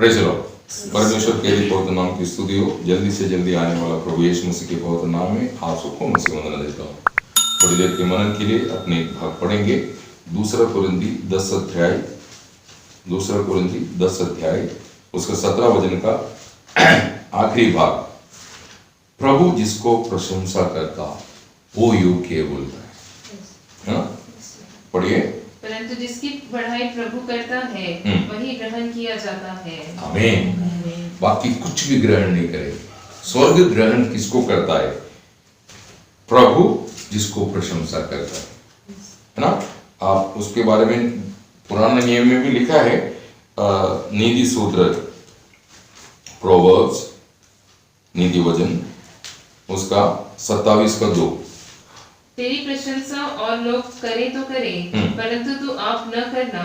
Praise the Lord. परमेश्वर के लिए पवित्र नाम की स्तुति हो। जल्दी से जल्दी आने वाला प्रभु यीशु मसीह के पवित्र नाम में आप सबको मसीह वंदना देता हूँ। थोड़ी देर के मनन के लिए अपने एक भाग पढ़ेंगे। दूसरा कुरिन्थी 10 अध्याय उसका 17 वचन का आखिरी भाग। प्रभु जिसको प्रशंसा करता वो योग्य बोलता है। हाँ? पढ़िए। परंतु जिसकी बढ़ाई प्रभु करता है वही ग्रहण किया जाता है। आमीन। बाकी कुछ भी ग्रहण नहीं करेंगे। स्वर्ग ग्रहण किसको करता है? प्रभु जिसको प्रशंसा करता है ना। आप उसके बारे में पुराने नियम में भी लिखा है। नीति सूत्र प्रोवर्ब्स नीति वचन उसका 27 का 2। तेरी प्रशंसा और लोग करे तो करे परंतु तू आप न करना।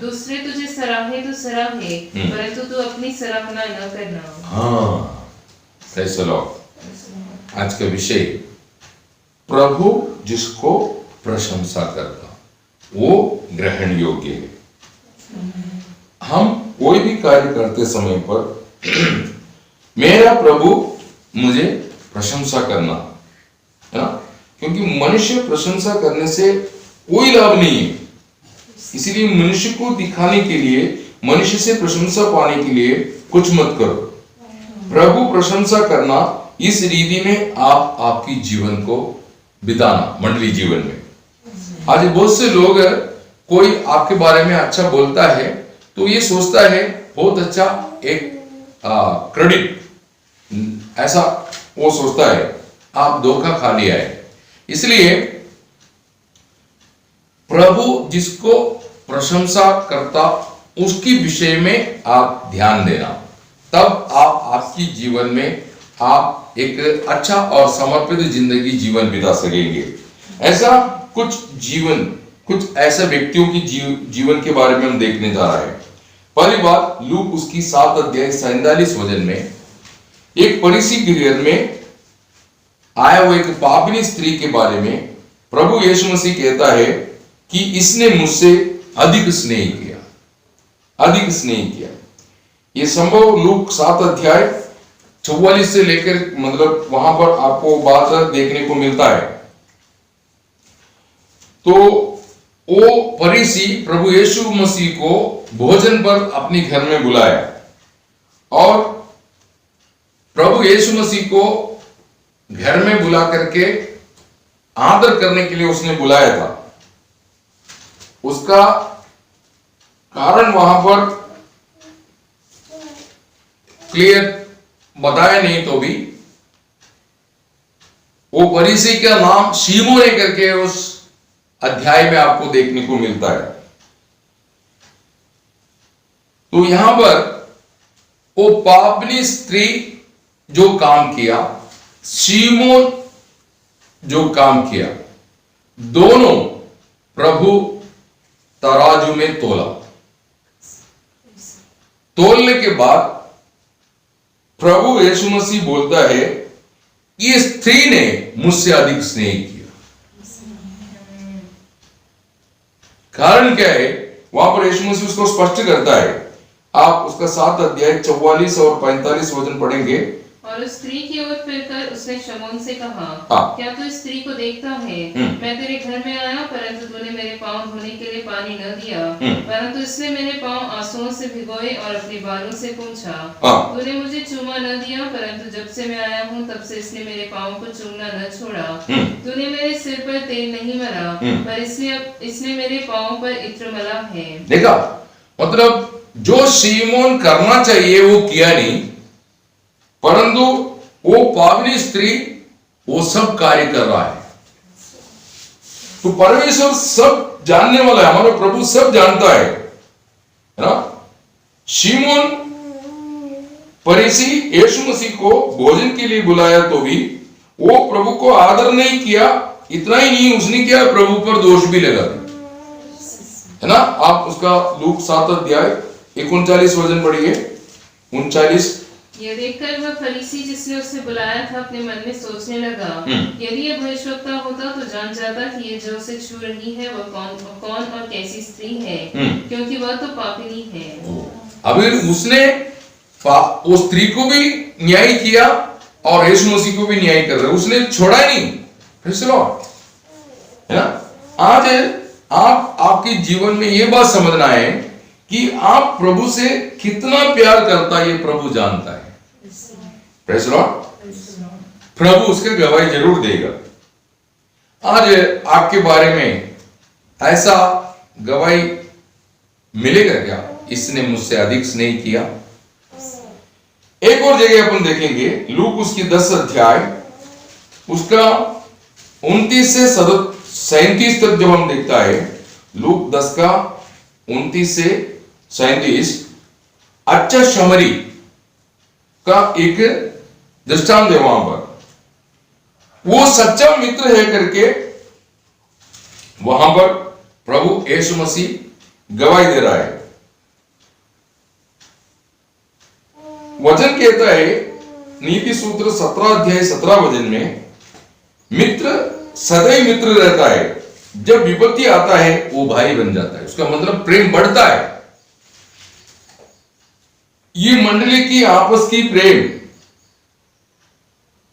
दूसरे तुझे सराहे तो सराहे परंतु तू अपनी सराहना न करना। हाँ, प्रेज़ द लॉर्ड। आज का विषय प्रभु जिसको प्रशंसा करता वो ग्रहण योग्य है। हम कोई भी कार्य करते समय पर मेरा प्रभु मुझे प्रशंसा करना है ना, क्योंकि मनुष्य प्रशंसा करने से कोई लाभ नहीं है। इसीलिए मनुष्य को दिखाने के लिए, मनुष्य से प्रशंसा पाने के लिए कुछ मत करो। प्रभु प्रशंसा करना इस रीति में आप आपकी जीवन को बिताना मंडली जीवन में। आज बहुत से लोग कोई आपके बारे में अच्छा बोलता है तो ये सोचता है बहुत अच्छा एक क्रेडिट, ऐसा वो सोचता है। आप धोखा खा लिया है। इसलिए प्रभु जिसको प्रशंसा करता उसकी विषय में आप ध्यान देना, तब आप आपकी जीवन में आप एक अच्छा और समर्पित जिंदगी जीवन बिता सकेंगे। ऐसा कुछ ऐसे व्यक्तियों की जीवन के बारे में हम देखने जा रहे हैं। पहली बात, लूक उसकी 7 अध्याय 47 वचन में एक फरीसी के घर में आया वो एक पापिनी स्त्री के बारे में प्रभु यीशु मसीह कहता है कि इसने मुझसे अधिक स्नेह किया। ये संभव लूक 7 अध्याय 44 से लेकर मतलब वहां पर आपको बात देखने को मिलता है। तो वो फरीसी प्रभु यीशु मसीह को भोजन पर अपने घर में बुलाया और प्रभु यीशु मसीह को घर में बुला करके आदर करने के लिए उसने बुलाया था। उसका कारण वहां पर क्लियर बताया नहीं तो भी वो फरीसी का नाम शीमोन करके उस अध्याय में आपको देखने को मिलता है। तो यहां पर वो पापनी स्त्री जो काम किया, शीमोन जो काम किया, दोनों प्रभु तराजू में तोलने के बाद प्रभु यीशु मसीह बोलता है ये स्त्री ने मुझसे अधिक स्नेह किया। कारण क्या है? वहां पर यीशु मसीह उसको स्पष्ट करता है। आप उसका 7 अध्याय 44 और 45 वचन पढ़ेंगे। और उस स्त्री की ओर फिरकर उसने शमौन से कहा, क्या तू इस स्त्री को देखता है? मैं तेरे घर में आया परंतु तूने मेरे पांव धोने के लिए पानी न दिया, परंतु इसने मेरे पांव आंसुओं से भिगोए और अपने बालों से पोंछा। तूने मुझे चूमा न दिया परंतु जब से मैं आया हूँ तब से इसने मेरे पांव को चूमना न छोड़ा। तूने मेरे सिर पर तेल नहीं मला पर इसने मेरे पांव पर इत्र मला है। देखा, मतलब जो शीमोन करना चाहिए वो किया नहीं, परंतु वो पावनी स्त्री वो सब कार्य कर रहा है। तो परमेश्वर सब जानने वाला है, हमारा प्रभु सब जानता है ना। शीमोन फरीसी यीशु मसीह को भोजन के लिए बुलाया तो भी वो प्रभु को आदर नहीं किया। इतना ही नहीं, उसने क्या प्रभु पर दोष भी लगा दिया, है ना। आप उसका लूक 7 अध्याय 39 वचन पढ़िए। 39। यह देखकर वह फरीसी जिसने उसे बुलाया था अपने मन में सोचने लगा, यदि यह भविष्यवक्ता होता तो जान जाता कि ये जो उसे छू रही है वह कौन और कैसी स्त्री है, क्योंकि वह तो पापिनी है। अभी उसने वो स्त्री को भी न्याय किया और यीशु मसीह को भी न्याय कर रहे, उसने छोड़ा ही नहीं। Praise the Lord, है ना। आज आप आपके जीवन में ये बात समझना है कि आप प्रभु से कितना प्यार करता है, ये प्रभु जानता है। Praise the Lord, प्रभु उसके गवाही जरूर देगा। आज आपके बारे में ऐसा गवाही मिलेगा क्या, इसने मुझसे अधिक स्नेह किया। एक और जगह अपन देखेंगे, लूक उसकी 10 अध्याय उसका 29 से 37 तक जब हम देखता है, लूक 10 का 29 से 37, अच्छा शमरी का एक दृष्टांत है। वहां पर वो सच्चा मित्र है करके वहां पर प्रभु यीशु मसीह गवाही दे रहा है। वचन कहता है नीति सूत्र 17 अध्याय 17 वचन में, मित्र सदैव मित्र रहता है, जब विपत्ति आता है वो भाई बन जाता है। उसका मतलब प्रेम बढ़ता है। ये मंडली की आपस की प्रेम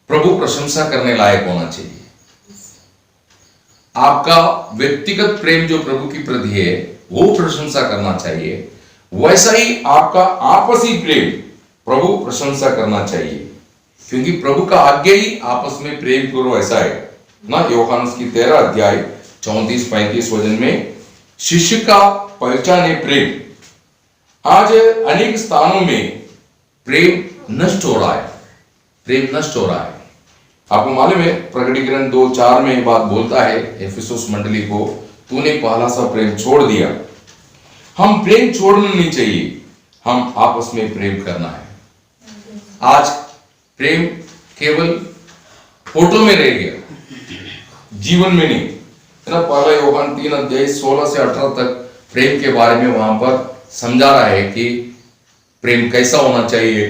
प्रभु प्रशंसा करने लायक होना चाहिए। आपका व्यक्तिगत प्रेम जो प्रभु की प्रति है वो प्रशंसा करना चाहिए, वैसा ही आपका आपसी प्रेम प्रभु प्रशंसा करना चाहिए, क्योंकि प्रभु का आज्ञा ही आपस में प्रेम करो ऐसा है ना। यूहन्ना की 13 अध्याय 34-35 वचन में शिष्य का पहचान है प्रेम। आज अनेक स्थानों में प्रेम नष्ट हो रहा है, प्रेम नष्ट हो रहा है। आपको मालूम है प्रकटीकरण 2:4 में बात बोलता है एफिसुस मंडली को, तूने पहला सा प्रेम छोड़ दिया। हम प्रेम छोड़ना नहीं चाहिए, हम आपस में प्रेम करना है। आज प्रेम केवल फोटो में रह गया, जीवन में नहीं, है ना। पहला यूहन्ना 3 अध्याय 16 से 18 तक प्रेम के बारे में वहां पर समझा रहा है कि प्रेम कैसा होना चाहिए,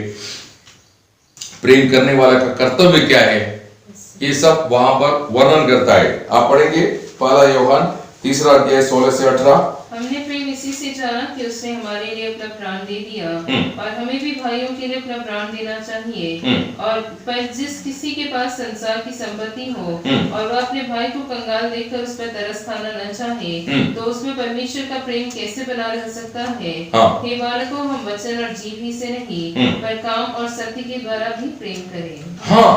प्रेम करने वाला का कर्तव्य क्या है, ये सब वहां पर वर्णन करता है। आप पढ़ेंगे पहला यूहन्ना 3 अध्याय 16 से 18। हमने प्रेम इसी से जाना कि उसने हमारे लिए अपना प्राण दे दिया, और हमें भी भाइयों के लिए अपना प्राण देना चाहिए। और पर जिस किसी के पास संसार की संपत्ति हो और वह अपने भाई को कंगाल देखकर उस पर तरस खाना न चाहे, तो उसमें परमेश्वर का प्रेम कैसे बना रह सकता है। हे बालकों, हम वचन और जीभ ही से नहीं पर काम और सत्य के द्वारा भी प्रेम करें। हाँ,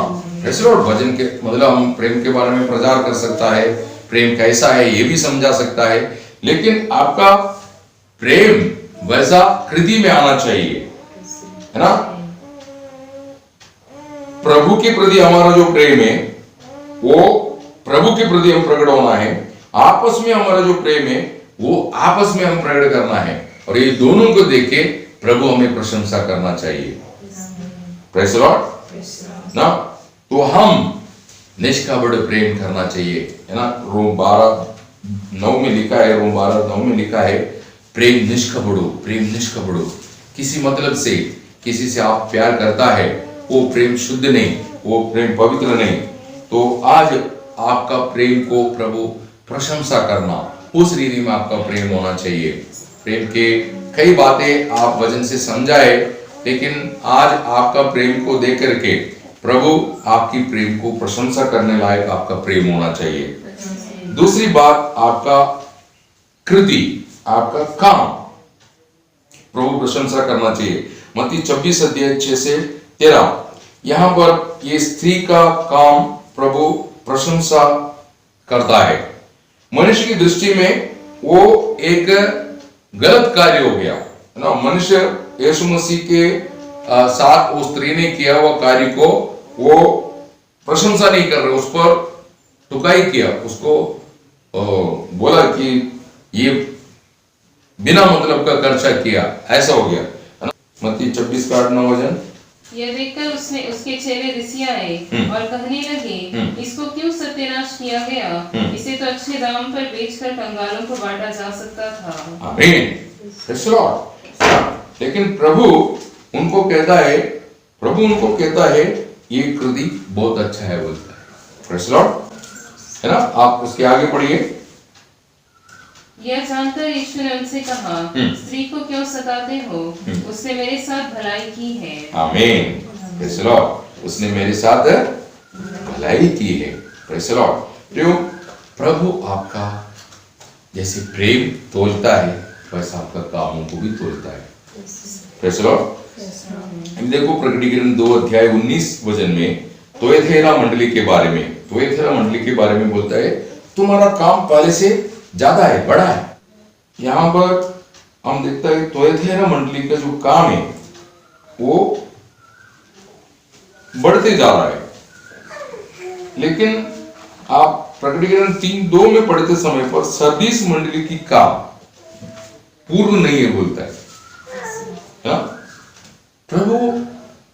ऐसे और वचन के मतलब हम प्रेम के बारे में प्रचार कर सकता है, प्रेम कैसा है ये भी समझा सकता है, लेकिन आपका प्रेम वैसा कृति में आना चाहिए, है ना। प्रभु के प्रति हमारा जो प्रेम है वो प्रभु के प्रति हम प्रकट होना है, आपस में हमारा जो प्रेम है वो आपस में हम प्रकट करना है, और ये दोनों को देख के प्रभु हमें प्रशंसा करना चाहिए। प्रेज़ द लॉर्ड ना। तो हम निष्कपट प्रेम करना चाहिए, है ना। रोम 12:9 में लिखा है, रोम 12:9 में लिखा है, प्रेम निष्कपट हो, प्रेम निष्कपट हो। किसी मतलब से किसी से आप प्यार करता है वो प्रेम शुद्ध नहीं, वो प्रेम पवित्र नहीं। तो आज आपका प्रेम को प्रभु प्रशंसा करना, उस रीति में आपका प्रेम होना चाहिए। प्रेम के कई बातें आप वचन से समझाए, लेकिन आज आपका प्रेम को देख करके प्रभु आपकी प्रेम को प्रशंसा करने लायक आपका प्रेम होना चाहिए। दूसरी बात, आपका कृति, आपका काम प्रभु प्रशंसा करना चाहिए। मत्ती 26 अध्याय 6 से 13, यहां पर ये स्त्री का काम प्रभु प्रशंसा करता है। मनुष्य की दृष्टि में वो एक गलत कार्य हो गया ना। मनुष्य यीशु मसीह के साथ उस स्त्री ने किया हुआ कार्य को वो प्रशंसा नहीं कर रहे, उस पर टुकाई किया, उसको बोला कि ये बिना मतलब का खर्चा किया, ऐसा हो गया। मत्ती 26:8-9 वचन। यह देखकर उसने उसके चेले रिसिया आए और कहने लगे, इसको क्यों सत्यानाश किया गया? इसे तो अच्छे दाम पर बेचकर कंगालों को बांटा जा सकता था। आमीन, प्रेज़ द लॉर्ड। लेकिन प्रभु उनको कहता है ये कृति बहुत अच्छा है, बोलता है। प्रेज़ द लॉर्ड, है ना। आप उसके आगे पढ़िए, यह जानकर यीशु ने उनसे कहा, स्त्री को क्यों सताते हो? उसने मेरे साथ भलाई की है। आमीन। Praise the Lord. उसने मेरे साथ भलाई की है। Praise the Lord. क्यों? प्रभु आपका जैसे प्रेम तोलता है वैसा आपका कामों को भी तोलता है। Praise the lord. हम देखो प्रकटीकरण 2 अध्याय 19 वचन में तुयथैरा मंडली के बारे में बोलता है, तुम्हारा काम पहले से ज्यादा है, बड़ा है। यहाँ पर हम देखता है तुयथैरा मंडली का जो काम है वो बढ़ते जा रहा है, लेकिन आप प्रकटीकरण 3:2 में पढ़ते समय पर सरदीस मंडली की काम पूर्ण नहीं है बोलता है। प्रभु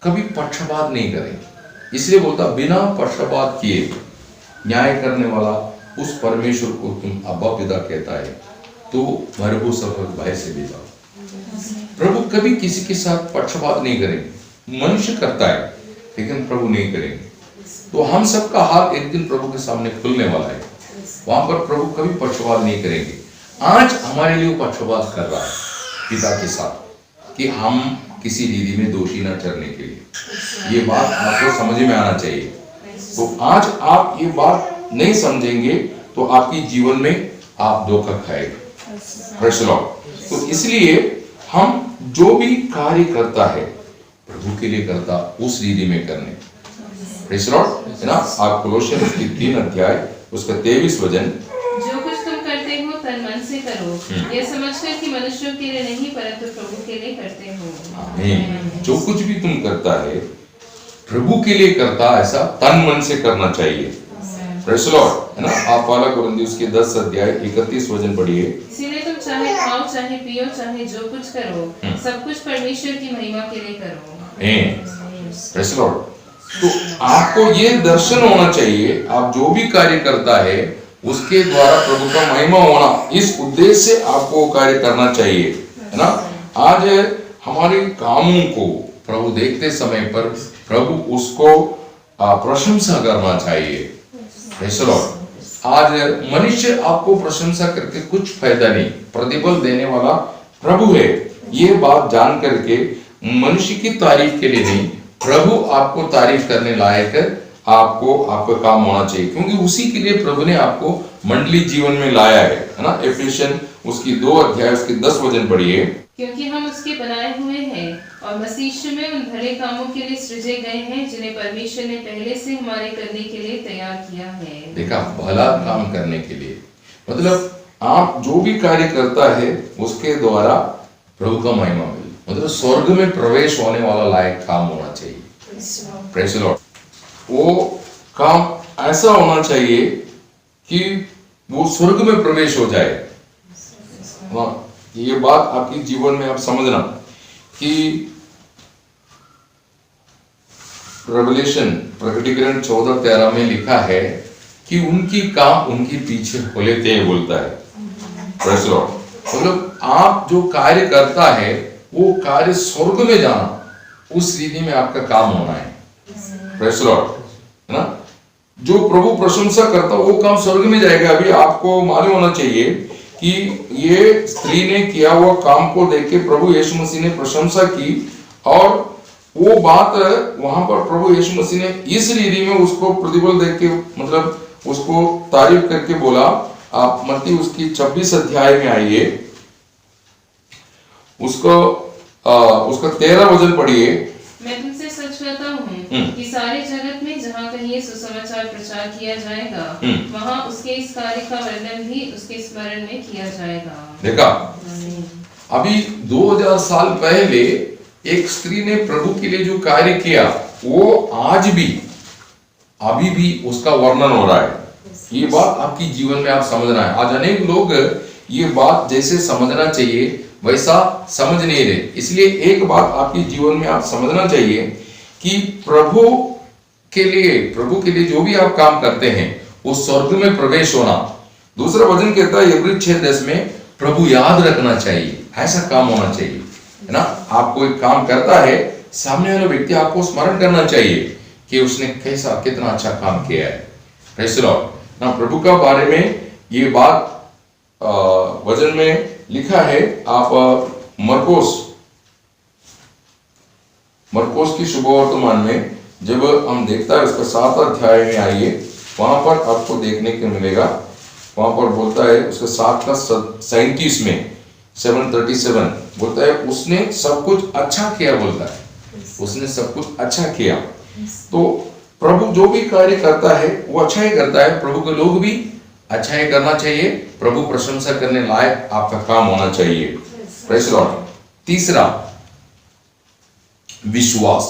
कभी पक्षपात नहीं करेंगे, इसलिए बोलता बिना पक्षपात किए न्याय करने वाला उस परमेश्वर को तुम अब्बा पिता कहता है, तो मरबू सफर भय से भी जाओ। प्रभु कभी किसी के साथ पक्षपात नहीं करेंगे। मनुष्य करता है लेकिन प्रभु नहीं करेंगे। तो हम सबका हाल एक दिन प्रभु के सामने खुलने वाला है, वहां पर प्रभु कभी पक्षपात नहीं करेंगे। आज हमारे लिए पक्षपात कर रहा है पिता के साथ कि हम किसी रीति में दोषी न ठहरने के लिए। ये बात आपको समझ में आना चाहिए। तो आज आप ये बात नहीं समझेंगे तो आपकी जीवन में आप धोखा खाएंगे। Praise the Lord. तो इसलिए हम जो भी कार्य करता है प्रभु के लिए करता, उस रीति में करने। प्रेज़ द लॉर्ड, है ना। आप कोलोसियन उसकी 3 अध्याय उसका 23 वचन, जो कुछ तुम करते हो तन मन से करो, यह समझकर कि मनुष्यों के लिए नहीं परंतु प्रभु के लिए करते हो। आमीन। जो कुछ भी तुम करता है प्रभु के लिए करता, ऐसा तन मन से करना चाहिए। प्रेज़ द लॉर्ड, है ना। आप पहला कुरिन्थियों के 10 अध्याय 31 वचन पढ़िए। इसीलिए तुम चाहे खाओ चाहे पियो चाहे जो कुछ करो, सब कुछ परमेश्वर की महिमा के लिए करो। Praise the Lord. तो आपको ये दर्शन होना चाहिए, आप जो भी कार्य करता है उसके द्वारा प्रभु का महिमा होना, इस उद्देश्य से आपको कार्य करना चाहिए, है ना। आज हमारे कामों को प्रभु देखते समय पर प्रभु उसको प्रशंसा करना चाहिए। Praise the Lord. आज मनुष्य आपको प्रशंसा करके कुछ फायदा नहीं, प्रतिफल देने वाला प्रभु है। ये बात जान करके मनुष्य की तारीफ के लिए नहीं, प्रभु आपको तारीफ करने लायक आपको आपका काम होना चाहिए, क्योंकि उसी के लिए प्रभु ने आपको मंडली जीवन में लाया है ना। एफिसियन उसकी 2 अध्याय उसके 10 वचन पढ़िए। क्योंकि हम उसके बनाए हुए हैं और मसीह यीशु में उन भले कामों के लिए सृजे गए हैं जिन्हें परमेश्वर ने पहले से हमारे करने के लिए तैयार किया है। देखा, भला काम करने के लिए, मतलब आप जो भी कार्य करता है उसके द्वारा प्रभु का महिमा मिले, मतलब स्वर्ग में प्रवेश होने वाला लायक काम होना चाहिए। Praise the Lord. वो काम ऐसा होना चाहिए कि वो स्वर्ग में प्रवेश हो जाए। ये बात आपकी जीवन में आप समझना कि रेवलेशन प्रकटीकरण 14:13 में लिखा है कि उनकी काम उनके पीछे खोले थे, बोलता है। Praise the Lord. मतलब आप जो कार्य करता है वो कार्य स्वर्ग में जाना, उस रीति में आपका काम होना है। प्रेज़ द लॉर्ड, है ना। जो प्रभु प्रशंसा करता वो काम स्वर्ग में जाएगा। अभी आपको मालूम होना चाहिए कि ये स्त्री ने किया हुआ काम को देख के प्रभु यीशु मसीह ने प्रशंसा की, और वो बात वहां पर प्रभु यीशु मसीह ने इस रीति में उसको प्रतिफल देख के, मतलब उसको तारीफ करके बोला। आप मत्ती उसकी 26 अध्याय में आइए, उसका 13 वचन पढ़िए। मैं तुमसे सच कहता हूँ कि सारे जगत में जहाँ कहीं ये सुसमाचार प्रचार किया जाएगा, वहाँ उसके इस कार्य का वर्णन भी उसके स्मरण में किया जाएगा। देखा, अभी 2000 साल पहले एक स्त्री ने प्रभु के लिए जो कार्य किया वो आज भी अभी भी उसका वर्णन हो रहा है। ये बात आपकी जीवन में आप समझना है। आज अनेक लोग ये बात जैसे समझना चाहिए वैसा समझ नहीं रहे। इसलिए एक बात आपकी जीवन में आप समझना चाहिए कि प्रभु के लिए जो भी आप काम करते हैं वो स्वर्ग में प्रवेश होना। दूसरा वचन कहता है इब्री 6:10 में प्रभु याद रखना चाहिए, ऐसा काम होना चाहिए, है ना। आप कोई काम करता है, सामने वाला व्यक्ति आपको स्मरण करना चाहिए कि उसने कितना अच्छा काम किया है। प्रेज़ द लॉर्ड ना। प्रभु का बारे में ये बात वचन में लिखा है, आप मरकोस की शुभवर्तमान में जब हम देखता है उसका 7 अध्याय में आइए, वहां पर आपको देखने को मिलेगा। वहां पर बोलता है उसके 7 का 37 में 7:37 बोलता है उसने सब कुछ अच्छा किया, बोलता है उसने सब कुछ अच्छा किया। तो प्रभु जो भी कार्य करता है वो अच्छा ही करता है, प्रभु के लोग भी अच्छा ही करना चाहिए, प्रभु प्रशंसा करने लायक आपका काम होना चाहिए। Praise the Lord. तीसरा विश्वास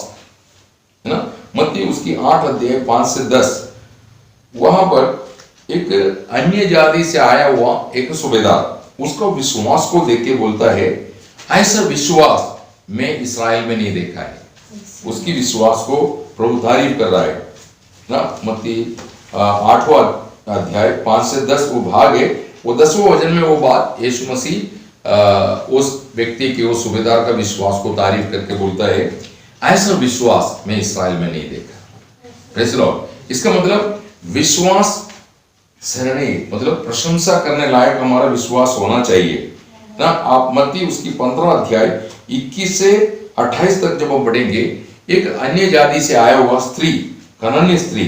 है ना, मत्ती उसकी 8 अध्याय 5 से 10, वहां पर एक अन्य जाति से आया हुआ एक सूबेदार उसका विश्वास को देख के बोलता है, ऐसा विश्वास मैं इस्राएल में नहीं देखा है। उसकी विश्वास को प्रभु तारीफ कर रहा है ना। मत्ती 8वां अध्याय 5 से 10 वो भाग है, वो 10वें वचन में वो बात यीशु मसीह उस व्यक्ति के, उस सूबेदार का विश्वास को तारीफ करके बोलता है, ऐसा विश्वास मैं इस्राएल में नहीं देखा। Praise the Lord. इसका मतलब विश्वास सरणी, मतलब प्रशंसा करने लायक हमारा विश्वास होना चाहिए ना। आप मत्ती उसकी 15 अध्याय 21 से 28 तक जब हम पढ़ेंगे, एक अन्य जाति से आया हुआ स्त्री, कनानी स्त्री,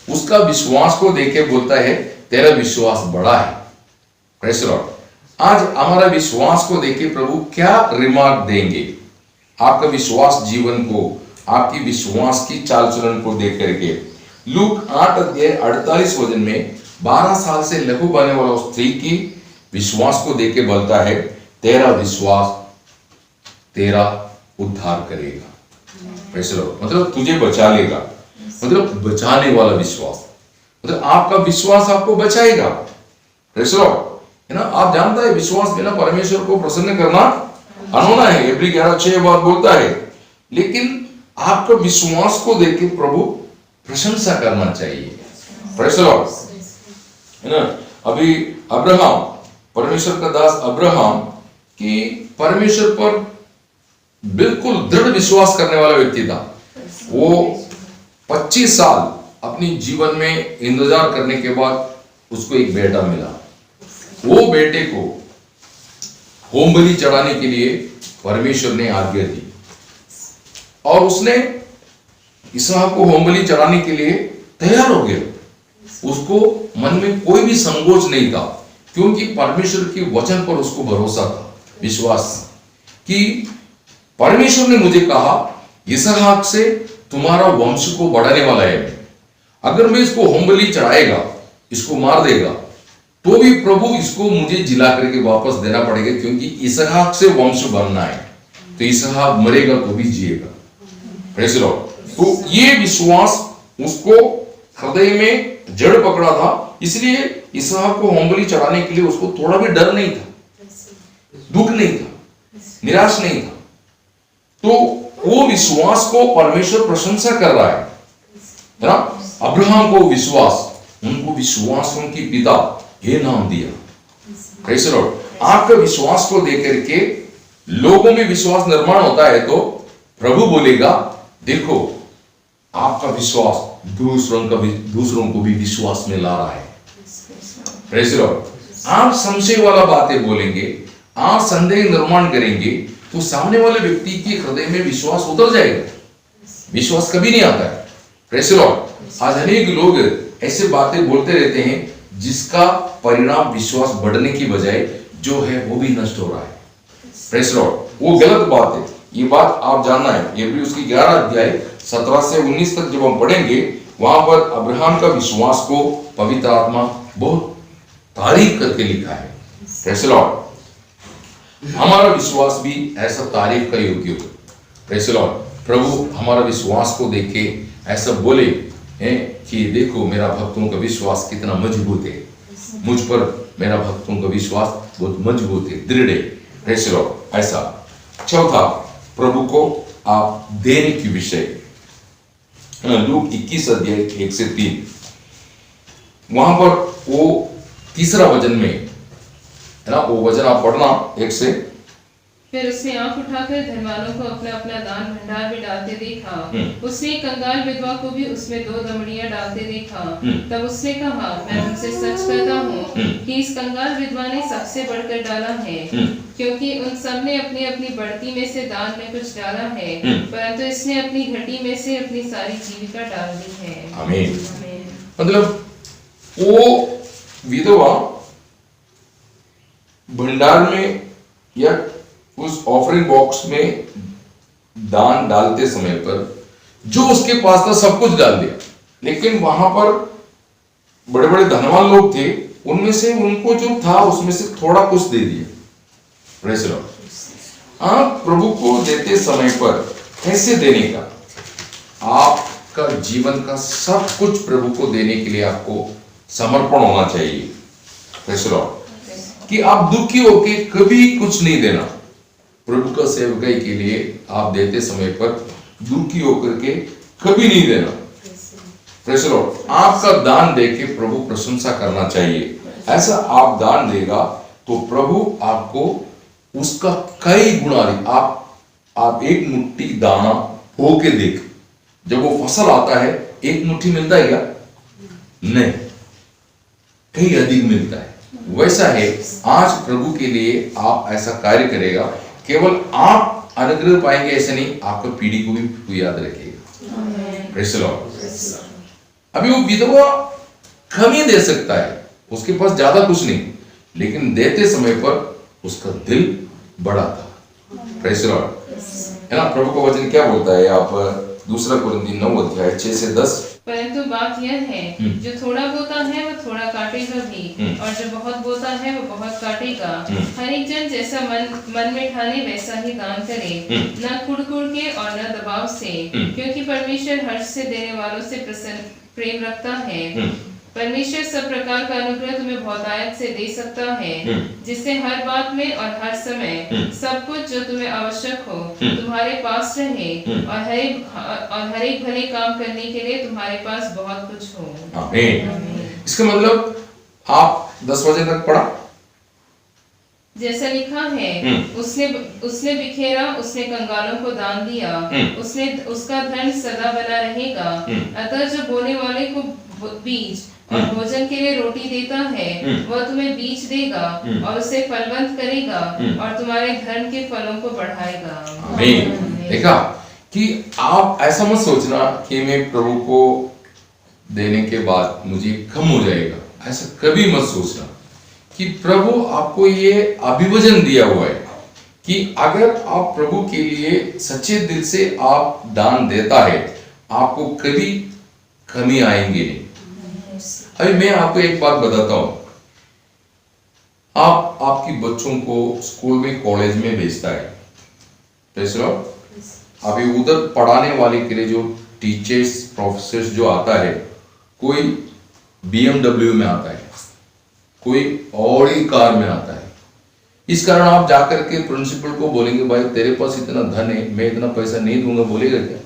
उसका विश्वास को देख के बोलता है, तेरा विश्वास बड़ा है। Praise the Lord. आज हमारा विश्वास को देख के प्रभु क्या रिमार्क देंगे? आपका विश्वास जीवन को, आपकी विश्वास की चाल चलन को देख करके लूक 8 अध्याय 48 वचन में 12 साल से लघु बने वाला स्त्री की विश्वास को देख के बोलता है, तेरा विश्वास तेरा उद्धार करेगा। Praise the Lord. मतलब तुझे बचा लेगा, मतलब बचाने वाला विश्वास, मतलब आपका विश्वास आपको बचाएगा। प्रेज़ द लॉर्ड है ना। आप जानता है विश्वास बिना परमेश्वर को प्रसन्न करना अनहोना है, इब्री 11:6 बात बोलता है। लेकिन आपका विश्वास को देख के प्रभु प्रशंसा करना चाहिए। प्रेज़ द लॉर्ड है ना। अभी अब्राहम, परमेश्वर का दास अब्राहम की परमेश्वर पर बिल्कुल दृढ़ विश्वास करने वाला व्यक्ति था। वो 25 साल अपनी जीवन में इंतजार करने के बाद उसको एक बेटा मिला। वो बेटे को होम बलि चढ़ाने के लिए परमेश्वर ने आज्ञा दी और उसने इसहाक को होम बलि चढ़ाने के लिए तैयार हो गया। उसको मन में कोई भी संकोच नहीं था, क्योंकि परमेश्वर के वचन पर उसको भरोसा था, विश्वास कि परमेश्वर ने मुझे कहा इसहाक से तुम्हारा वंश को बढ़ाने वाला है। अगर मैं इसको होम बलि चढ़ाएगा, इसको मार देगा, तो भी प्रभु इसको मुझे जिला करके वापस देना पड़ेगा, क्योंकि इसहाक से वंश बढ़ना है। तो इसहाक मरेगा तो भी जिएगा। Praise the Lord. तो ये विश्वास उसको हृदय में जड़ पकड़ा था, इसलिए इसहाक को होम बलि चढ़ाने के लिए उसको थोड़ा भी डर नहीं था, दुख नहीं था, निराश नहीं था। तो वो विश्वास को परमेश्वर प्रशंसा कर रहा है ना। अब्राहम को विश्वास, उनको विश्वास उनकी पिता ये नाम दिया। Praise the Lord. आपका विश्वास को देख करके लोगों में विश्वास निर्माण होता है, तो प्रभु बोलेगा, देखो आपका विश्वास दूसरों को भी विश्वास में ला रहा है। Praise the Lord. आप संशय वाला बातें बोलेंगे, आप संदेह निर्माण करेंगे, तो सामने वाले व्यक्ति के हृदय में विश्वास उतर जाएगा। विश्वास कभी नहीं आता है। Praise the Lord. आज अनेक लोग ऐसे बातें बोलते रहते हैं जिसका परिणाम विश्वास बढ़ने की बजाय जो है वो भी नष्ट हो रहा है। Praise the Lord. वो गलत बात है, ये बात आप जानना है। ये भी उसकी 11 अध्याय 17 से 19 तक जब हम पढ़ेंगे, वहां पर अब्राहम का विश्वास को पवित्र आत्मा बहुत तारीफ करके लिखा है। Praise the Lord. हमारा विश्वास भी ऐसा तारीफ का योग्य हो। Praise the Lord. प्रभु हमारा विश्वास को देख के ऐसा बोले कि देखो मेरा भक्तों का विश्वास कितना मजबूत है, मुझ पर मेरा भक्तों का विश्वास बहुत मजबूत है, दृढ़ है। Praise the Lord. ऐसा। चौथा, प्रभु को आप देने की विषय, लूक 21 अध्याय 1 से 3, वहां पर वो तीसरा वचन में है ना, वो वचन आप पढ़ना 1 से फिर उसने आंख उठाकर धनवानों को अपना अपना दान भंडार में डालते देखा। उसने एक कंगाल विधवा को भी उसमें 2 दमड़ियां डालते देखा। तब उसने कहा, मैं तुमसे सच कहता हूँ कि इस कंगाल विधवा ने सबसे बढ़कर डाला है, क्योंकि उन सब ने अपनी अपनी बढ़ती में से दान में कुछ डाला है, परंतु इसने अपनी घटी में से अपनी सारी जीविका डाल दी है। आमीन। मतलब वो विधवा भंडार में या उस ऑफरिंग बॉक्स में दान डालते समय पर जो उसके पास था सब कुछ डाल दिया, लेकिन वहां पर बड़े बड़े धनवान लोग थे, उनमें से उनको जो था उसमें से थोड़ा कुछ दे दिया। Praise the Lord. आप प्रभु को देते समय पर कैसे देने का, आपका जीवन का सब कुछ प्रभु को देने के लिए आपको समर्पण होना चाहिए। Praise the Lord. कि आप दुखी होके कभी कुछ नहीं देना। प्रभु का सेवकाई के लिए आप देते समय पर दुखी होकर के कभी नहीं देना। Praise the Lord. आपका दान देके प्रभु प्रशंसा करना चाहिए। ऐसा आप दान देगा तो प्रभु आपको उसका कई गुना दे। आप एक मुट्ठी दाना होके देख, जब वो फसल आता है एक मुट्ठी मिलता है क्या? नहीं, कहीं अधिक मिलता है। वैसा है आज प्रभु के लिए आप ऐसा कार्य करेगा, केवल आप अनुग्रह पाएंगे ऐसे नहीं, आपका पीढ़ी को भी याद रखेगा। Praise the Lord. अभी वो विधवा कम ही दे सकता है, उसके पास ज्यादा कुछ नहीं, लेकिन देते समय पर उसका दिल बड़ा था। Praise the Lord. है ना? प्रभु का वचन क्या बोलता है यहाँ पर? 2 कुरिन्थी 9:6-10। परंतु बात यह है, जो थोड़ा बोता है वह थोड़ा काटेगा भी, और जो बहुत बोता है वह बहुत काटेगा। हर एक जन जैसा मन में ठाने वैसा ही दान करे, न कुड़कुड़ के और न दबाव से, क्योंकि परमेश्वर हर्ष से देने वालों से प्रेम रखता है। परमेश्वर सब प्रकार का अनुग्रह तुम्हें बहुतायत से दे सकता है, जिससे हर बात में और हर समय सब कुछ जो तुम्हें आवश्यक हो तुम्हारे पास रहे, और हर एक भले काम करने के लिए तुम्हारे पास बहुत कुछ हो। आमीन। इसका मतलब आप 10 बजे तक पढ़ा, जैसा लिखा है, उसने बिखेरा, उसने कंगालों को दान दिया, उसका धन सदा बना रहेगा। अतः जो बोने वाले को बीज और भोजन के लिए रोटी देता है, वह तुम्हें बीज देगा और उसे फलवंत करेगा और तुम्हारे धन के फलों को बढ़ाएगा। आमीन। देखा कि आप ऐसा मत सोचना कि मैं प्रभु को देने के बाद मुझे कम हो जाएगा, ऐसा कभी मत सोचना। कि प्रभु आपको ये अभिवचन दिया हुआ है कि अगर आप प्रभु के लिए सच्चे दिल से आप दान देता है, आपको कभी कमी आएंगे नहीं। अभी मैं आपको एक बात बताता हूं, आपकी बच्चों को स्कूल में कॉलेज में भेजता है, प्रेज़ द लॉर्ड। अभी उधर पढ़ाने वाले के लिए जो टीचर्स प्रोफेसर्स जो आता है, कोई BMW में आता है, कोई ऑडी कार में आता है। इस कारण आप जाकर के प्रिंसिपल को बोलेंगे, भाई तेरे पास इतना धन है, मैं इतना पैसा नहीं दूंगा, बोलेगा क्या?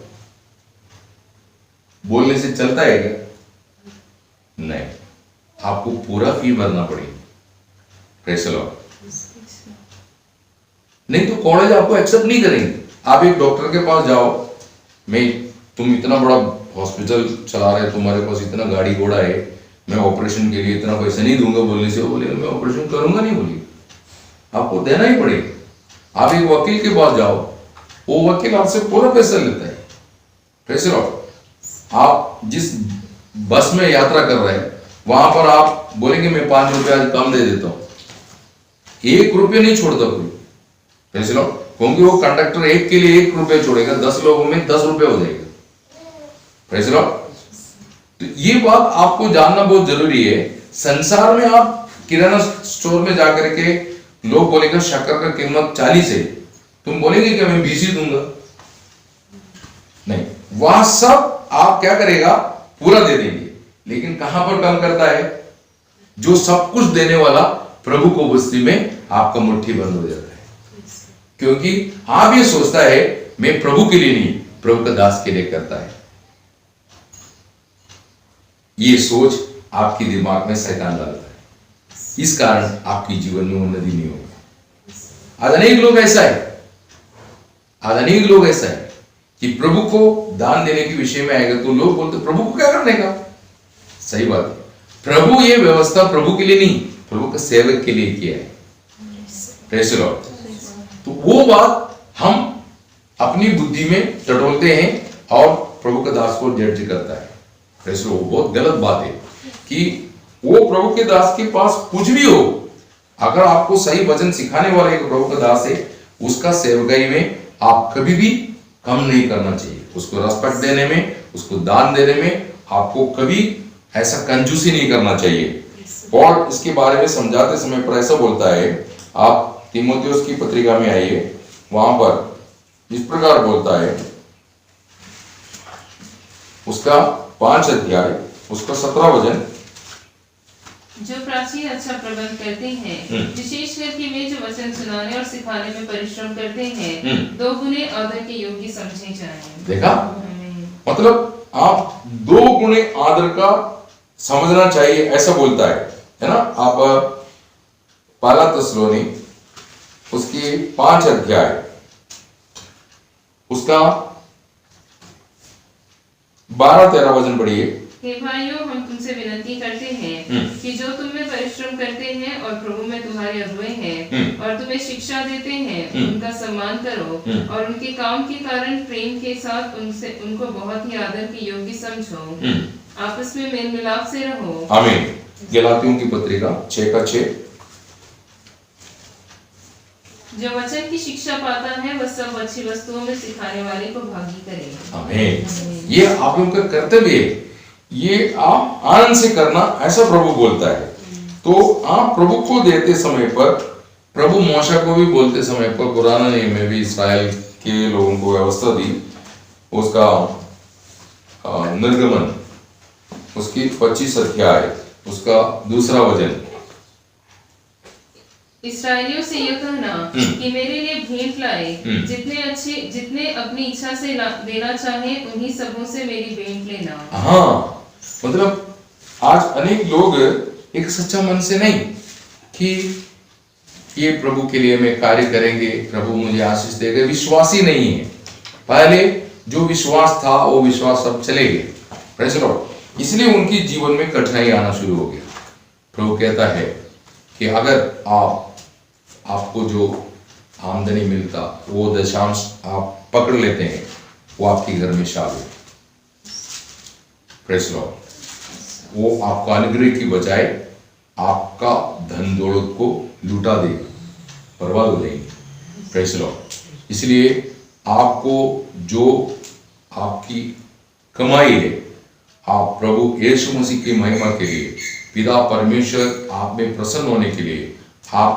बोलने से चलता है क्या? नहीं, आपको पूरा फी भरना पड़ेगा। Praise the Lord. नहीं तो कॉलेज आपको एक्सेप्ट नहीं करेंगे। आप एक डॉक्टर के पास जाओ, तुम इतना बड़ा हॉस्पिटल चला रहे, तुम्हारे पास इतना गाड़ी घोड़ा है, मैं ऑपरेशन के लिए इतना पैसा नहीं दूंगा, बोलने से वो बोलेगा मैं ऑपरेशन करूंगा नहीं, बोलिए आपको देना ही पड़ेगा। आप एक वकील के पास जाओ, वो वकील आपसे पूरा पैसा लेता है। Praise the Lord. आप जिस बस में यात्रा कर रहे हैं, वहां पर आप बोलेंगे मैं 5 रुपया कम दे देता हूं, 1 रुपये नहीं छोड़ता कोई। Praise the Lord. क्योंकि वो कंडक्टर एक के लिए 1 रुपया छोड़ेगा, 10 लोगों में 10 रुपये हो जाएगा। Praise the Lord. तो ये बात आपको जानना बहुत जरूरी है। संसार में आप किराना स्टोर में जाकर के लोग बोलेंगे शक्कर का कीमत 40 है, तुम बोलेंगे कि मैं 20 ही दूंगा? नहीं, वह सब आप क्या करेगा, पूरा दे देंगे। लेकिन कहां पर काम करता है? जो सब कुछ देने वाला प्रभु को बस्ती में आपका मुट्ठी बंद हो जाता है, क्योंकि आप ये सोचता है मैं प्रभु के लिए नहीं, प्रभु का दास के लिए करता है। ये सोच आपके दिमाग में शैतान डालता है, इस कारण आपके जीवन में उन्नति नहीं होगी। आज अनेक लोग ऐसा है, आज अनेक लोग ऐसा है कि प्रभु को दान देने के विषय में आएगा तो लोग बोलते प्रभु को क्या करने का। सही बात है, प्रभु ये व्यवस्था प्रभु के लिए नहीं, प्रभु के सेवक के लिए किया है। Praise the Lord. तो वो बात हम अपनी बुद्धि में टटोलते हैं और प्रभु का दास को जज करता है। Praise the Lord. बहुत गलत बात है कि वो प्रभु के दास के पास कुछ भी हो, अगर आपको सही वचन सिखाने वाला एक प्रभु का दास है, उसका सेवकाई में आप कभी भी कम नहीं करना चाहिए। उसको रेस्पेक्ट देने में, उसको दान देने में आपको कभी ऐसा कंजूसी नहीं करना चाहिए। पौल इसके बारे में समझाते समय पर ऐसा बोलता है, आप तीमुथियुस की पत्रिका में आइए, वहां पर इस प्रकार बोलता है, उसका 5 अध्याय उसका 17 वचन। जो प्राचीन अच्छा प्रबंध करते हैं, विशेष करके वे जो वचन सुनाने और सिखाने में परिश्रम करते हैं, 2 गुने आदर के योग्य समझे जाएं। देखा, मतलब आप 2 गुने आदर का समझना चाहिए, ऐसा बोलता है ना। आप पहला थिस्सलुनी उसकी 5 अध्याय उसका 12-13 वचन पढ़िए। हे भाइयों, हम तुमसे विनती करते हैं कि जो तुम में परिश्रम करते हैं और प्रभु में तुम्हारे अगुवे हैं और तुम्हें शिक्षा देते हैं, उनका सम्मान करो और उनके काम के कारण प्रेम के साथ उनको बहुत ही आदर के योग्य समझो। आपस में मेल मिलाप से रहो। आमीन। गलातियों की पत्रिका 6:6। जो वचन की शिक्षा पाता है वह सब अच्छी वस्तुओं में सिखाने वाले को भागी करे। आमीन। ये आप लोगों का कर्तव्य है, ये आप आनंद से करना, ऐसा प्रभु बोलता है। तो आप प्रभु को देते समय पर, प्रभु मूसा को भी बोलते समय पर, पुराना नियम में भी इस्राएल के लोगों को व्यवस्था दी। उसका निर्गमन उसकी 25 अध्याय उसका 2 वचन। इस्राएलियों से यह कहना कि मेरे लिए भेंट लाए, जितने अपनी इच्छा से देना चाहे उन्हीं सबों से मेरी भेंट लेना। हाँ, मतलब आज अनेक लोग एक सच्चा मन से नहीं कि ये प्रभु के लिए मैं कार्य करेंगे, प्रभु मुझे आशीष देगा, विश्वासी नहीं है। पहले जो विश्वास था वो विश्वास अब चले गए। Praise the Lord. इसलिए उनकी जीवन में कठिनाई आना शुरू हो गया। प्रभु कहता है कि अगर आपको जो आमदनी मिलता वो दशांश आप पकड़ लेते हैं, वो आपके घर में शामिल। Praise the Lord. वो आपका अनुग्रह की बजाय आपका धन दौलत को लुटा देगा, बर्बाद हो जाएंगे। Praise the Lord. इसलिए आपको जो आपकी कमाई है, आप प्रभु यीशु मसीह की महिमा के लिए, पिता परमेश्वर आप में प्रसन्न होने के लिए, आप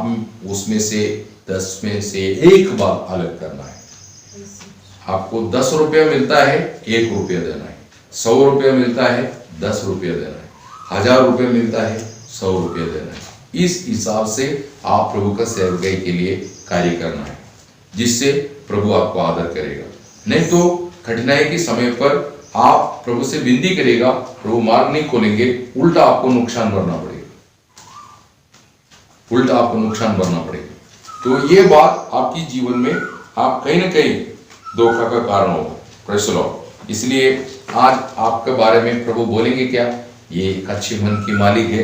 उसमें से 10 में से 1 बार अलग करना है। आपको 10 रुपया मिलता है, 1 रुपया देना है। 100 रुपया मिलता है, 10 रुपया देना है। 1000 रुपया मिलता है, 100 रुपया देना है। इस हिसाब से आप प्रभु का सेवकाई के लिए कार्य करना है, जिससे प्रभु आपको आदर करेगा। नहीं तो कठिनाई के समय पर आप प्रभु से विनती करेगा, प्रभु मार्ग नहीं खोलेंगे, उल्टा आपको नुकसान भरना पड़ेगा, उल्टा आपको नुकसान भरना पड़ेगा। तो ये बात आपकी जीवन में आप कहीं ना कहीं धोखा का कारण होगा। Praise the Lord. इसलिए आज आपके बारे में प्रभु बोलेंगे क्या? ये एक अच्छे मन की मालिक है।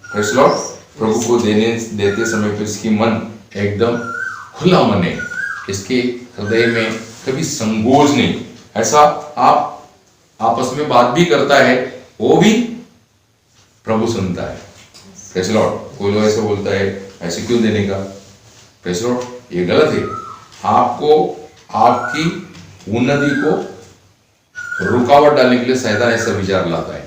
Praise the Lord. प्रभु को देते समय पर इसकी मन एकदम खुला मन है, इसके हृदय में कभी संकोच नहीं। ऐसा आप आपस में बात भी करता है, वो भी प्रभु सुनता है। Praise the Lord. कोई लोग ऐसे बोलता है ऐसे क्यों देने का? प्रेज़ द लॉर्ड, ये गलत है। आपको आपकी उन्नति को रुकावट डालने के लिए शैतान ऐसा विचार लाता है,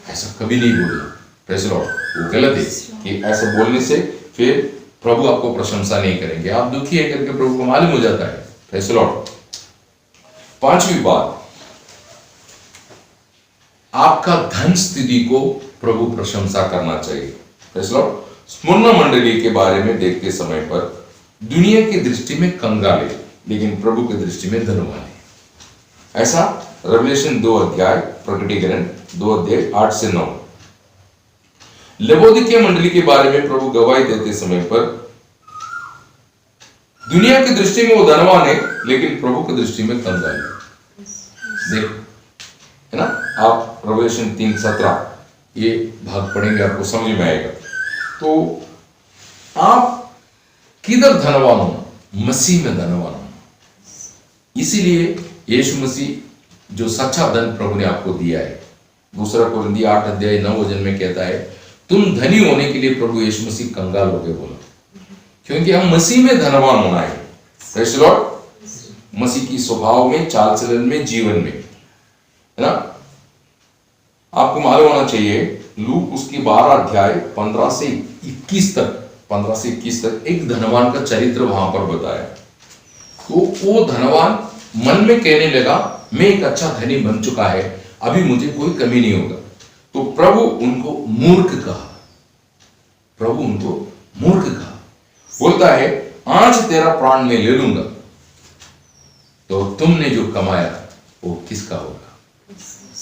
ऐसा कभी नहीं बोलना। प्रेज़ द लॉर्ड, वो गलत है कि ऐसा बोलने से फिर प्रभु आपको प्रशंसा नहीं करेंगे, आप दुखी है करके प्रभु को मालूम हो जाता है। Praise the lord. 5वीं बात, आपका धन स्थिति को प्रभु प्रशंसा करना चाहिए। Praise the Lord. स्मुर्ना मंडली के बारे में देखते समय पर दुनिया की दृष्टि में कंगाल है, लेकिन प्रभु की दृष्टि में धनवान है। ऐसा रेवलेशन 2 अध्याय, प्रकटीकरण 2 अध्याय 8 से 9। लवोदिकीय मंडली के बारे में प्रभु गवाही देते समय पर दुनिया की दृष्टि में वो धनवान है, लेकिन प्रभु की दृष्टि में कंगाल है। देख, है ना, आप रेवलेशन 3:17 ये भाग पढ़ेंगे, आपको समझ में आएगा। तो आप किधर धनवान हो? मसीह में धनवान हो। इसीलिए यीशु मसीह जो सच्चा धन प्रभु ने आपको दिया है, 2 कोरिन्थी 8:9 में कहता है, तुम धनी होने के लिए प्रभु यीशु मसीह कंगाल हो गए बोला, क्योंकि हम मसीह में धनवान होना है। Praise the Lord. मसीह की स्वभाव में, चाल चलन में, जीवन में, है ना। आपको मालूम होना चाहिए, लूक उसकी 12 से 21 तक एक धनवान का चरित्र वहां पर बताया। तो वो धनवान मन में कहने लगा, मैं एक अच्छा धनी बन चुका है, अभी मुझे कोई कमी नहीं होगा। तो प्रभु उनको मूर्ख कहा, बोलता है, आज तेरा प्राण मैं ले लूंगा, तो तुमने जो कमाया वो किसका होगा?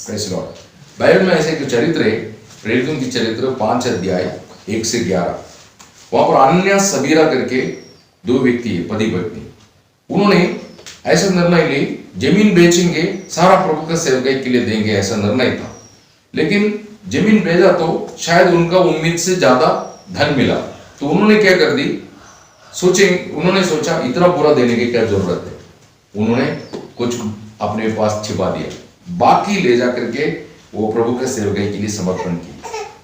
Praise the Lord. बाइबल में ऐसे एक चरित्र है, प्रेरितों की चरित्र 5:1-11। वहां पर अनन्यास सफीरा करके 2 व्यक्ति है, पति पत्नी। उन्होंने ऐसा निर्णय ली, जमीन बेचेंगे, सारा प्रभु का सेवकाई के लिए देंगे, ऐसा निर्णय था। लेकिन जमीन बेचा तो शायद उनका उम्मीद से ज्यादा धन मिला, तो उन्होंने क्या कर दी, उन्होंने सोचा इतना पूरा देने की क्या जरूरत है। उन्होंने कुछ अपने पास छिपा दिया, बाकी ले जा करके वो प्रभु के सेवकाई के लिए समर्पण की।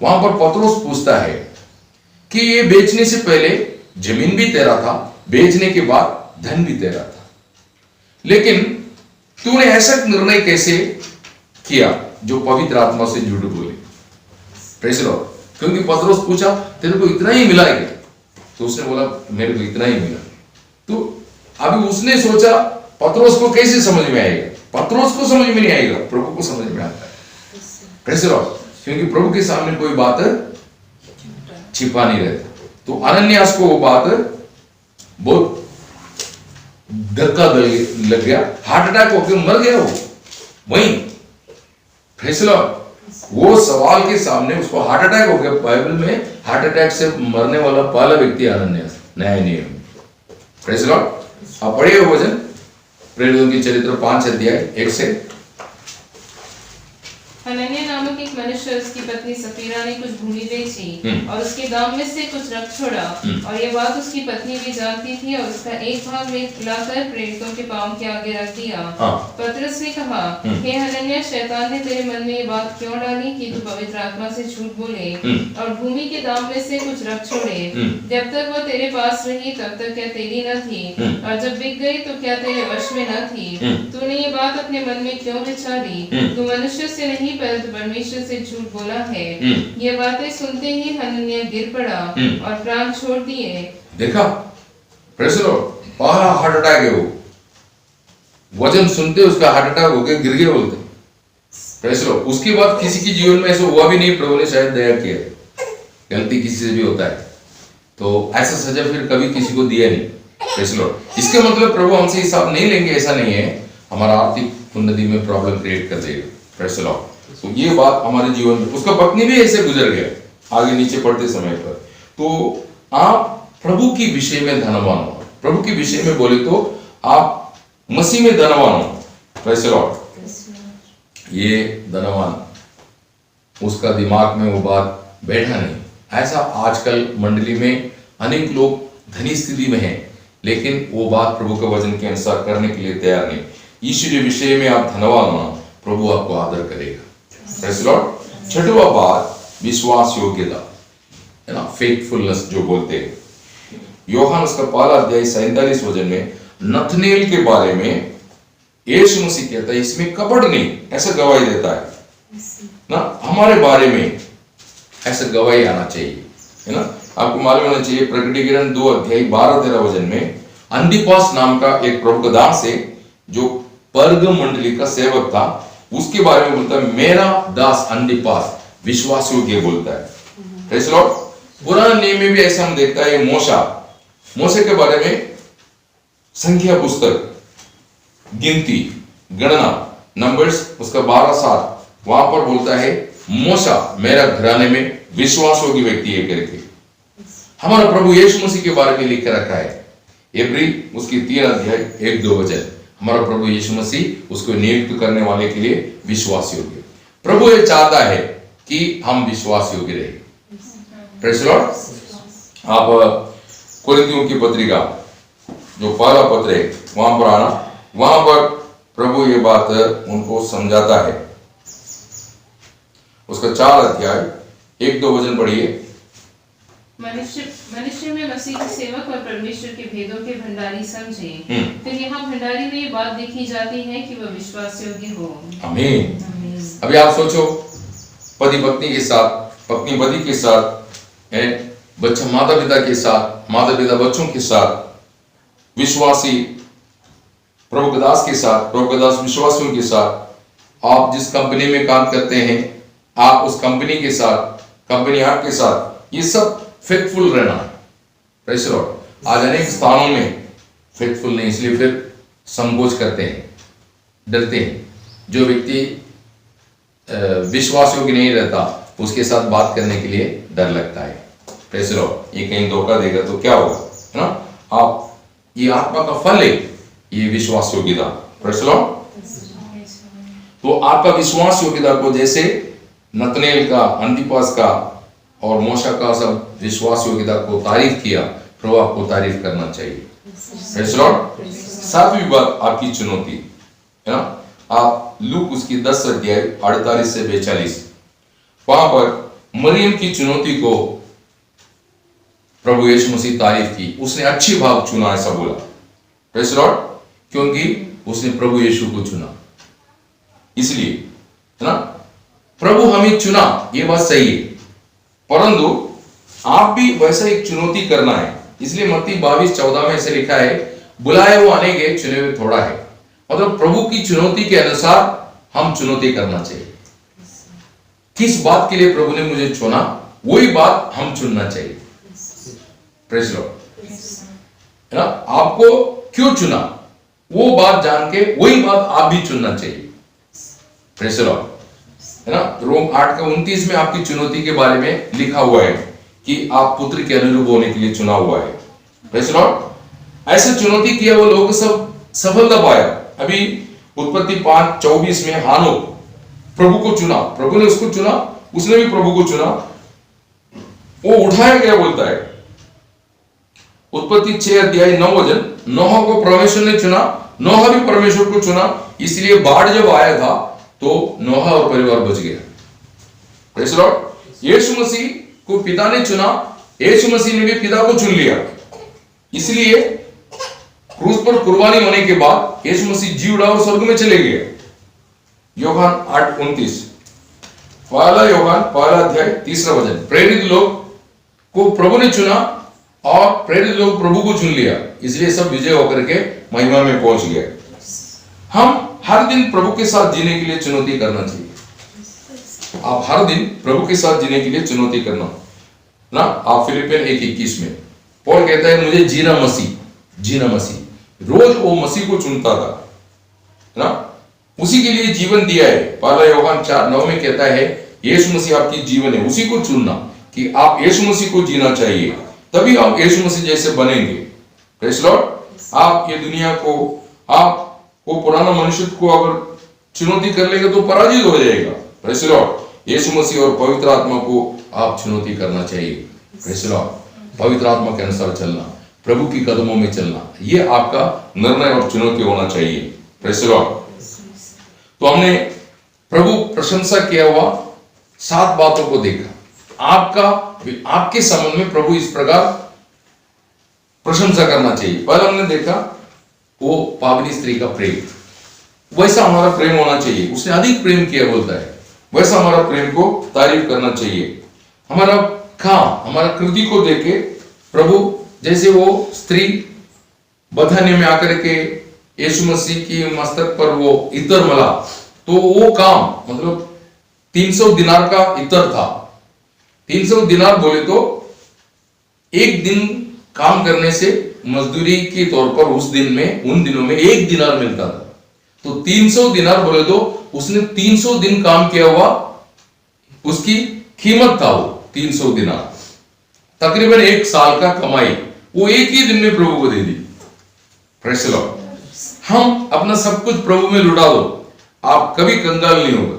वहां पर पतरस पूछता है कि ये बेचने से पहले जमीन भी तेरा था, बेचने के बाद धन भी तेरा था, लेकिन तूने ऐसा निर्णय कैसे किया जो पवित्र आत्मा से झूठ बोले? Praise the Lord. क्योंकि पतरस पूछा, तेरे को इतना ही मिला है? तो उसने बोला, मेरे को इतना ही मिला। तो अभी उसने सोचा, पतरस को कैसे समझ में आएगा? पतरस को समझ में नहीं आएगा, प्रभु को समझ में आता है। Praise the Lord. क्योंकि प्रभु के सामने कोई बात छिपा नहीं रहता। तो अनन्यास को वो बात बहुत धक्का लग गया, हार्ट अटैक होकर मर गया वो वहीं। Praise the Lord. वो सवाल के सामने उसको हार्ट अटैक हो गया। बाइबल में हार्ट अटैक से मरने वाला पहला व्यक्ति अनन्यास, नया नियम। Praise the Lord. आप पढ़िए वो वचन, प्रेरितों की चरित्र 5:1 हनन्याह नामक एक मनुष्य, उसकी पत्नी सफीरा ने कुछ भूमि बेची और उसके दाम में से कुछ रख छोड़ा, और यह बात उसकी पत्नी भी जानती थी, और उसका एक भाग लाकर प्रेरितों के पांव के आगे रख दिया। पतरस ने कहा, हे हनन्याह, शैतान ने तेरे मन में ये बात क्यों डाली कि तू पवित्र आत्मा से झूठ बोले और भूमि के दाम में से कुछ रख छोड़े? जब तक वो तेरे पास रही तब तक क्या तेरी न थी, और जब बिक गई तो क्या तेरे वश में न थी? तूने ये बात अपने मन में क्यों विचारी? तू मनुष्य से नहीं परंतु परमेश्वर से झूठ बोला है। ये बातें सुनते ही हनन्याह गिर पड़ा और प्राण छोड़ दिए। देखा, प्रेज़ द लॉर्ड। पहला हार्ट अटैक है वो, वचन सुनते उसका हार्ट अटैक हो गया, गिर गया बोलते। Praise the Lord. उसके बाद किसी की जीवन में ऐसा हुआ भी नहीं, प्रभु ने शायद दया किया। गलती किसी से भी होता है, तो ऐसा सजा फिर कभी किसी को दिया नहीं। Praise the Lord. इसका मतलब प्रभु हमसे हिसाब नहीं लेंगे ऐसा नहीं है, हमारा आर्थिक उन्नति में प्रॉब्लम क्रिएट कर देगा। Praise the Lord. तो ये बात हमारे जीवन में, उसका पत्नी भी ऐसे गुजर गया आगे नीचे पढ़ते समय पर। तो आप प्रभु की विषय में धनवान हो। प्रभु के विषय में बोले तो आप मसीह में धनवान हो। Praise the Lord. ये धनवान, उसका दिमाग में वो बात बैठा नहीं। ऐसा आजकल मंडली में अनेक लोग धनी स्थिति में हैं, लेकिन वो बात प्रभु के वचन के अनुसार करने के लिए तैयार नहीं। यीशु के विषय में आप धनवान होना, प्रभु आपको आदर करेगा। Praise the Lord. छठवां बात, विश्वास योग्यता, है ना, फेथफुलनेस जो बोलते हैं। यूहन्ना उसका 1:47 वचन में नथनेल के बारे में यीशु मसीह कहता है, इसमें कपट नहीं, ऐसा गवाही देता है ना। हमारे बारे में ऐसा गवाही आना चाहिए, है ना। आपको मालूम होना चाहिए, प्रकटीकरण 2:12-13 वचन में अंतिपास नाम का एक प्रभु का दास है जो परगम मंडली का सेवक था, उसके बारे में बोलता है, मेरा दास अंतिपास विश्वास योग्य बोलता है। Praise the Lord. पुराने नियम में भी ऐसा हम देखता है, मूसा के बारे में संख्या पुस्तक, गिनती, गणना, नंबर्स उसका 12:7, वहां पर बोलता है, मूसा मेरा घराने में विश्वास योग्य व्यक्ति है करके। हमारा प्रभु यीशु मसीह के बारे में लिख रखा है इब्री उसकी 3 अध्याय 1-2 वचन। हमारा प्रभु यीशु मसीह उसको नियुक्त करने वाले के लिए विश्वास योग्य। प्रभु ये चाहता है कि हम विश्वास योग्य रहे। Praise the Lord. आप कुरिन्थियों की पत्रिका जो पहला पत्र है वहां पर आना, वहां पर प्रभु ये बात उनको समझाता है। उसका 4 अध्याय 1-2 वचन पढ़िए। मनुष्य में मसीह के सेवक और परमेश्वर के भेदों के भंडारी समझे। फिर यहाँ भंडारी में ये बात देखी जाती है कि वह विश्वास योग्य हो। आमीन। अभी आप सोचो, पति पत्नी के साथ, पत्नी पति के साथ, बच्चा माता पिता के साथ, माता पिता बच्चों के साथ, विश्वासी प्रभु के दास के साथ, प्रभु के दास विश्वासियों के साथ, आप जिस कंपनी में काम करते हैं आप उस कंपनी के साथ, कंपनी आपके साथ, ये सब फेथफुल रहना है। Praise the Lord. आज अनेक स्थानों में फेथफुल नहीं, इसलिए फिर संकोच करते हैं, डरते हैं। जो व्यक्ति विश्वास योग्य नहीं रहता उसके साथ बात करने के लिए डर लगता है। Praise the Lord. ये कहीं धोखा देगा तो क्या होगा, है ना। आप ये आत्मा का फल है, ये विश्वास योग्यता। Praise the Lord. तो आपका विश्वास योग्यता को जैसे नतनेल का, अंतिपास का और मोशा का सब विश्वास योग्यता को तारीफ किया, प्रभु आपको तारीफ करना चाहिए। Praise the Lord. 7वीं बात आपकी चुनौती, है ना। आप लूक उसकी 10 अध्याय 48 से 42, वहां पर मरियम की चुनौती को प्रभु यीशु मसीह तारीफ की। उसने अच्छी भाग चुना, ऐसा बोला। Praise the Lord. क्योंकि उसने प्रभु यीशु को चुना, इसलिए, है ना। प्रभु हमें चुना, ये बात सही है, परंतु आप भी वैसा एक चुनौती करना है। इसलिए मत्ती 22:14 में ऐसे लिखा है, बुलाए वो अनेक है, चुने हुए थोड़ा है। मतलब प्रभु की चुनौती के अनुसार हम चुनौती करना चाहिए। किस बात के लिए प्रभु ने मुझे चुना, वही बात हम चुनना चाहिए। Praise the Lord. है ना। आपको क्यों चुना, वो बात जान के वही बात आप भी चुनना चाहिए। Praise the Lord. है ना। रोम 8:29 में आपकी चुनौती के बारे में लिखा हुआ है कि आप पुत्र के अनुरूप होने के लिए चुना हुआ है। Praise the Lord. ऐसे चुनौती किया वो लोग सब सफलता पाया। अभी उत्पत्ति 5:24 में हानोक प्रभु को चुना, प्रभु ने उसको चुना, उसने भी प्रभु को चुना, वो उठाया गया बोलता है। उत्पत्ति 6 अध्याय 9 वचन, नोहा को परमेश्वर ने चुना, नोहा भी परमेश्वर को चुना, इसलिए बाढ़ जब आया था तो नोहा और परिवार बच गया। Praise the lord. यीशु मसीह को पिता ने चुना, यीशु मसीह ने भी पिता को चुन लिया, इसलिए क्रूस पर कुर्बानी होने के बाद यीशु मसीह जी उड़ा और स्वर्ग में चले गए। यूहन्ना 8:29, पहला यूहन्ना पहला अध्याय 3 वचन, प्रेरित लोग को प्रभु ने चुना और प्रेरित लोग प्रभु को चुन लिया, इसलिए सब विजय होकर के महिमा में पहुंच गए। हम हर दिन प्रभु के साथ जीने के लिए चुनौती करना चाहिए। आप हर दिन प्रभु के साथ जीने के लिए चुनौती करना ना। आप फिलिपियन 1:21 में पौल कहता है, मुझे जीना मसीह। रोज वो मसीह को चुनता था ना, उसी के लिए जीवन दिया है। पहला यूहन्ना 4:9 में कहता है, यीशु मसीह आपकी जीवन है, उसी को चुनना कि आप यीशु मसीह को जीना चाहिए, तभी आप यीशु मसीह जैसे बनेंगे। Praise the Lord. आप ये दुनिया को, आप वो पुराना मनुष्य को अगर चुनौती कर लेगा तो पराजित हो जाएगा। Praise the lord. यीशु मसीह और पवित्र आत्मा को आप चुनौती करना चाहिए। Praise the lord. पवित्र आत्मा के अनुसार चलना, प्रभु की कदमों में चलना, ये आपका निर्णय और चुनौती होना चाहिए। Praise the Lord. तो हमने प्रभु प्रशंसा किया हुआ 7 बातों को देखा। आपके संबंध में प्रभु इस प्रकार प्रशंसा करना चाहिए। पहले हमने देखा वो पावनी स्त्री का प्रेम, वैसा हमारा प्रेम होना चाहिए। उसने अधिक प्रेम किया बोलता है, वैसा हमारा प्रेम को तारीफ करना चाहिए। हमारा काम, हमारा कृति को देखे प्रभु, जैसे वो स्त्री बथानिया में आकर के यीशु मसीह की मस्तक पर वो इत्र मला, तो वो काम मतलब 300 दिनार का इत्र था। 300 दिनार बोले तो एक दिन काम करने से मजदूरी के तौर पर उस दिन में, उन दिनों में 1 दिनार मिलता था। तो 300 दिनार बोले तो उसने 300 दिन काम किया हुआ, उसकी कीमत था वो 300 दिनार, तकरीबन 1 साल का कमाई वो एक ही दिन में प्रभु को दे दी। Praise the lord. हम अपना सब कुछ प्रभु में लुटा दो, आप कभी कंगाल नहीं होगा,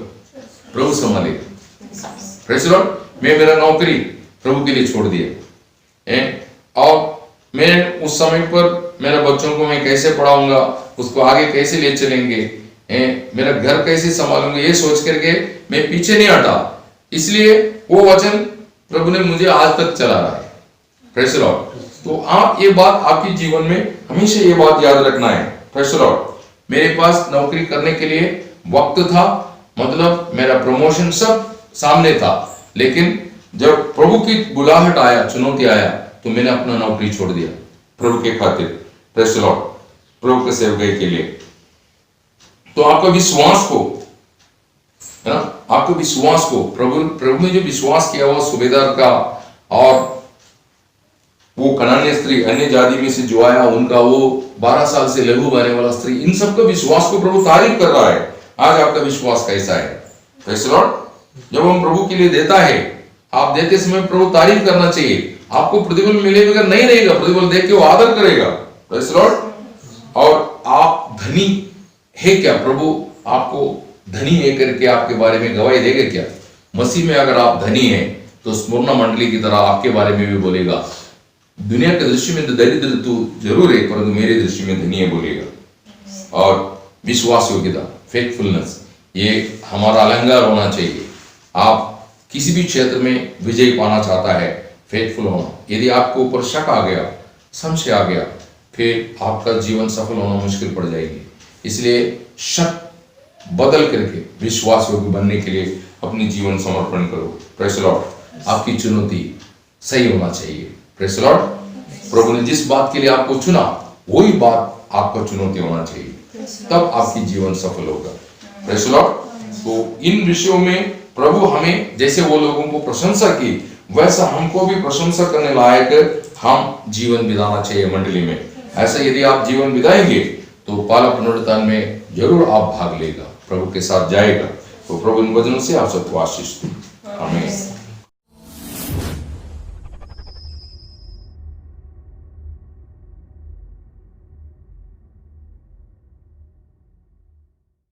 प्रभु संभालेगा। Praise the Lord. मैं मेरा नौकरी प्रभु के लिए छोड़ दिया और मैं उस समय पर मेरे बच्चों को मैं कैसे पढ़ाऊंगा, उसको आगे कैसे ले चलेंगे, मेरा घर कैसे संभालूंगा, ये सोच करके मैं पीछे नहीं हटा। इसलिए वो वचन प्रभु ने मुझे आज तक चला रहा है। Praise the Lord. तो आप ये बात आपके जीवन में हमेशा ये बात याद रखना है। Praise the Lord. मेरे पास नौकरी करने के लिए वक्त था, मतलब मेरा प्रमोशन सब सामने था, लेकिन जब प्रभु की बुलाहट आया, चुनौती आया, तो मैंने अपना नौकरी छोड़ दिया प्रभु के खातिर। Praise the Lord. प्रभु के सेवकाई के लिए। तो आपका विश्वास को, है ना, आपको विश्वास को प्रभु ने जो विश्वास किया हुआ सूबेदार का, और वो कनानी स्त्री अन्य जाति में से जो आया उनका, वो 12 साल से लहू बहने वाला स्त्री, इन सबका विश्वास को प्रभु तारीफ कर रहा है। आज आपका विश्वास कैसा है? Praise the Lord. जब हम प्रभु के लिए देता है, आप देते समय प्रभु तारीफ करना चाहिए। आपको प्रतिफल मिले बगैर नहीं रहेगा, प्रतिफल देख के वो आदर करेगा। Praise the Lord. और आप धनी है क्या? प्रभु आपको धनी है करके आपके बारे में गवाही देगा क्या? मसीह में अगर आप धनी हैं तो स्मरणा मंडली की तरह आपके बारे में भी बोलेगा, दुनिया के दृष्टि में तो दरिद्र तू जरूर है, परंतु मेरे दृष्टि में धनी है बोलेगा। और विश्वास योग्यता, फेथफुलनेस, ये हमारा अलंकार होना चाहिए। आप किसी भी क्षेत्र में विजय पाना चाहता है, फेथफुल होना। यदि आपको ऊपर शक आ गया, संशय आ गया, फिर आपका जीवन सफल होना मुश्किल पड़ जाएगी। इसलिए शक बदल करके विश्वास योग्य बनने के लिए अपनी जीवन समर्पण करो। Praise the Lord. आपकी चुनौती सही होना चाहिए। Praise the Lord. प्रभु ने जिस बात के लिए आपको चुना, वही बात आपका चुनौती होना चाहिए, तब आपकी जीवन सफल होगा। Praise the Lord. तो इन विषयों में प्रभु हमें, जैसे वो लोगों को प्रशंसा की, वैसा हमको भी प्रशंसा करने लायक हम जीवन बिताना चाहिए मंडली में। ऐसा यदि आप जीवन बिताएंगे तो पाला पुनरुत्थान में जरूर आप भाग लेगा, प्रभु के साथ जाएगा। तो प्रभु इन वचनों से आप सबको आशीष दे। आमीन।